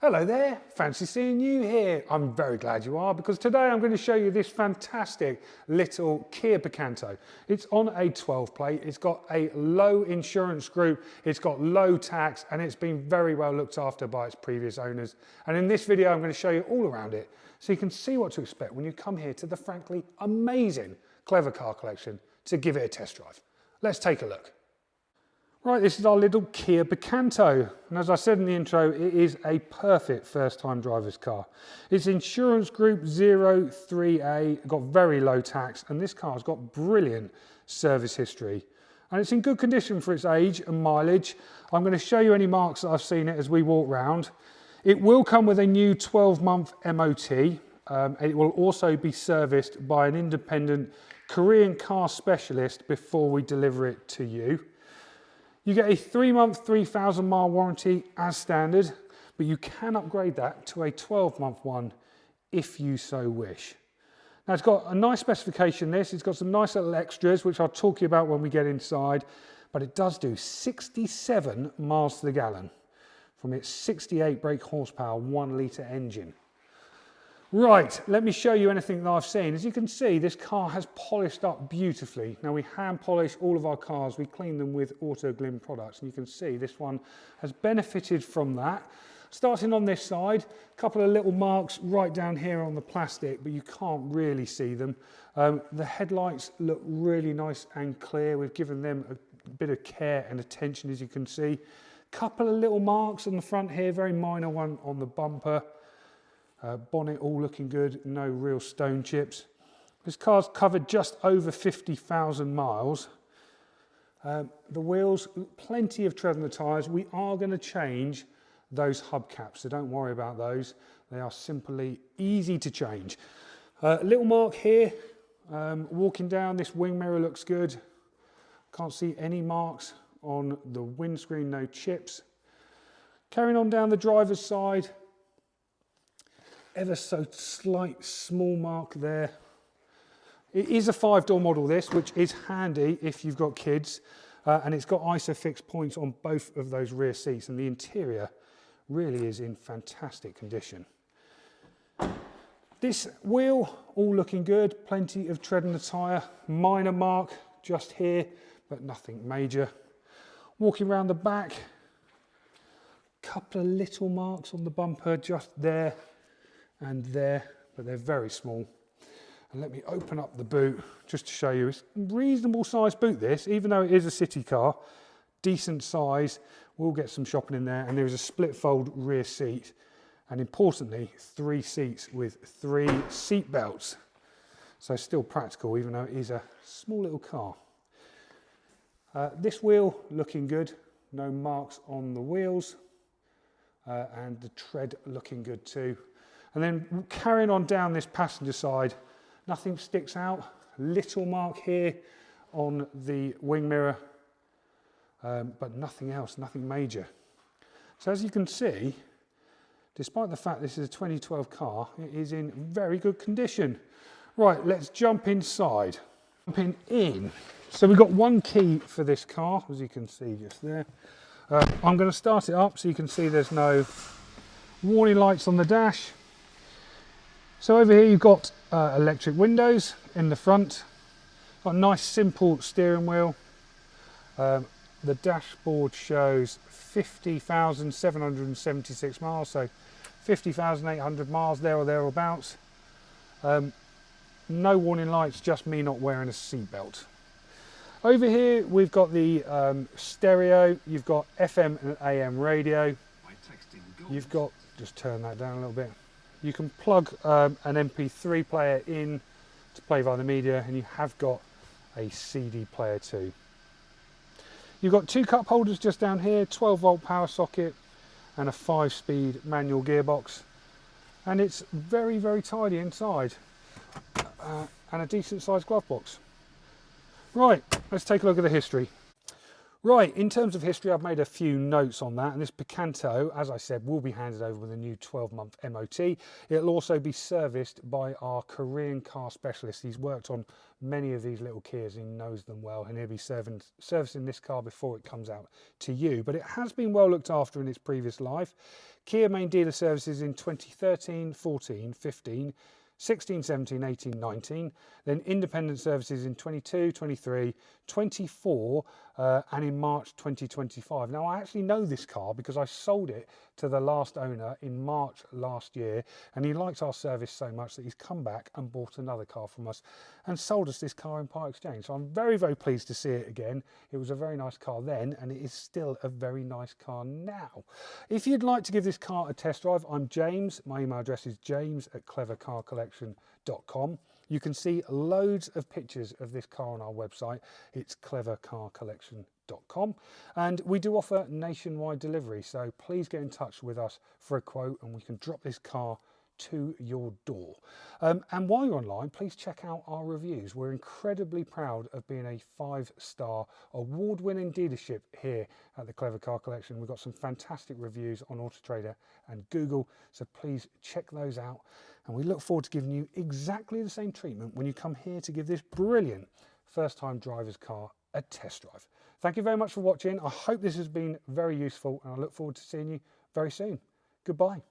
Hello there, fancy seeing you here. I'm very glad you are because today I'm going to show you this fantastic little Kia Picanto. It's on a 12 plate, it's got a low insurance group, it's got low tax and it's been very well looked after by its previous owners. And in this video I'm going to show you all around it so you can see what to expect when you come here to the frankly amazing Clever Car Collection to give it a test drive. Let's take a look. Right, this is our little Kia Picanto, and as I said in the intro, it is a perfect first-time driver's car. It's insurance group 03A, got very low tax, and this car's got brilliant service history. And it's in good condition for its age and mileage. I'm going to show you any marks that I've seen it as we walk round. It will come with a new 12-month MOT. It will also be serviced by an independent Korean car specialist before we deliver it to you. You get a 3-month, 3,000 mile warranty as standard, but you can upgrade that to a 12-month one if you so wish. Now it's got a nice specification this, it's got some nice little extras which I'll talk to you about when we get inside, but it does do 67 miles to the gallon from its 68 brake horsepower 1 litre engine. Right, let me show you anything that I've seen. As you can see, this car has polished up beautifully. Now we hand polish all of our cars, we clean them with Auto Glim products, and you can see this one has benefited from that. Starting on this side, a couple of little marks right down here on the plastic, but you can't really see them. The headlights look really nice and clear. We've given them a bit of care and attention, as you can see. Couple of little marks on the front here, very minor one on the bumper. Bonnet all looking good, no real stone chips. This car's covered just over 50,000 miles. The wheels, plenty of tread on the tyres. We are going to change those hubcaps, so don't worry about those. They are simply easy to change. Little mark here, walking down, this wing mirror looks good. Can't see any marks on the windscreen, no chips. Carrying on down the driver's side, ever so slight small mark there. It is a 5-door model this, which is handy if you've got kids, and it's got ISOFIX points on both of those rear seats, and the interior really is in fantastic condition. This wheel, all looking good, plenty of tread on the tyre, minor mark just here, but nothing major. Walking around the back, couple of little marks on the bumper just there and there, but they're very small. And let me open up the boot just to show you. It's a reasonable size boot this, even though it is a city car, decent size. We'll get some shopping in there, and there is a split fold rear seat, and importantly 3 seats with 3 seat belts, so still practical even though it is a small little car. This wheel looking good, no marks on the wheels, and the tread looking good too. And then carrying on down this passenger side, nothing sticks out. Little mark here on the wing mirror, but nothing else, nothing major. So as you can see, despite the fact this is a 2012 car, it is in very good condition. Right, let's jump inside. Jumping in. So we've got one key for this car, as you can see just there. I'm going to start it up so you can see there's no warning lights on the dash. So over here you've got electric windows in the front, got a nice simple steering wheel. The dashboard shows 50,776 miles, so 50,800 miles there or thereabouts. No warning lights, just me not wearing a seatbelt. Over here we've got the stereo, you've got FM and AM radio. You've got, just turn that down a little bit. You can plug an MP3 player in to play via the media, and you have got a CD player too. You've got 2 cup holders just down here, 12-volt power socket and a 5-speed manual gearbox. And it's very, very tidy inside, and a decent sized glove box. Right, let's take a look at the history. Right, in terms of history, I've made a few notes on that, and this Picanto, as I said, will be handed over with a new 12-month MOT. It'll also be serviced by our Korean car specialist. He's worked on many of these little Kias, he knows them well, and he'll be servicing this car before it comes out to you. But it has been well looked after in its previous life. Kia main dealer services in 2013, 14, 15, 16, 17, 18, 19, then independent services in 22, 23, 24, and in March 2025. Now, I actually know this car because I sold it to the last owner in March last year, and he liked our service so much that he's come back and bought another car from us and sold us this car in part exchange. So I'm very, very pleased to see it again. It was a very nice car then, and it is still a very nice car now. If you'd like to give this car a test drive, I'm James. My email address is james@clevercarcollection.com. You can see loads of pictures of this car on our website. It's clevercarcollection.com, and we do offer nationwide delivery, so please get in touch with us for a quote and we can drop this car to your door. And while you're online, please check out our reviews. We're incredibly proud of being a 5-star award-winning dealership here at the Clever Car Collection. We've got some fantastic reviews on Auto Trader and Google, so please check those out. And we look forward to giving you exactly the same treatment when you come here to give this brilliant first-time driver's car a test drive. Thank you very much for watching. I hope this has been very useful, and I look forward to seeing you very soon. Goodbye.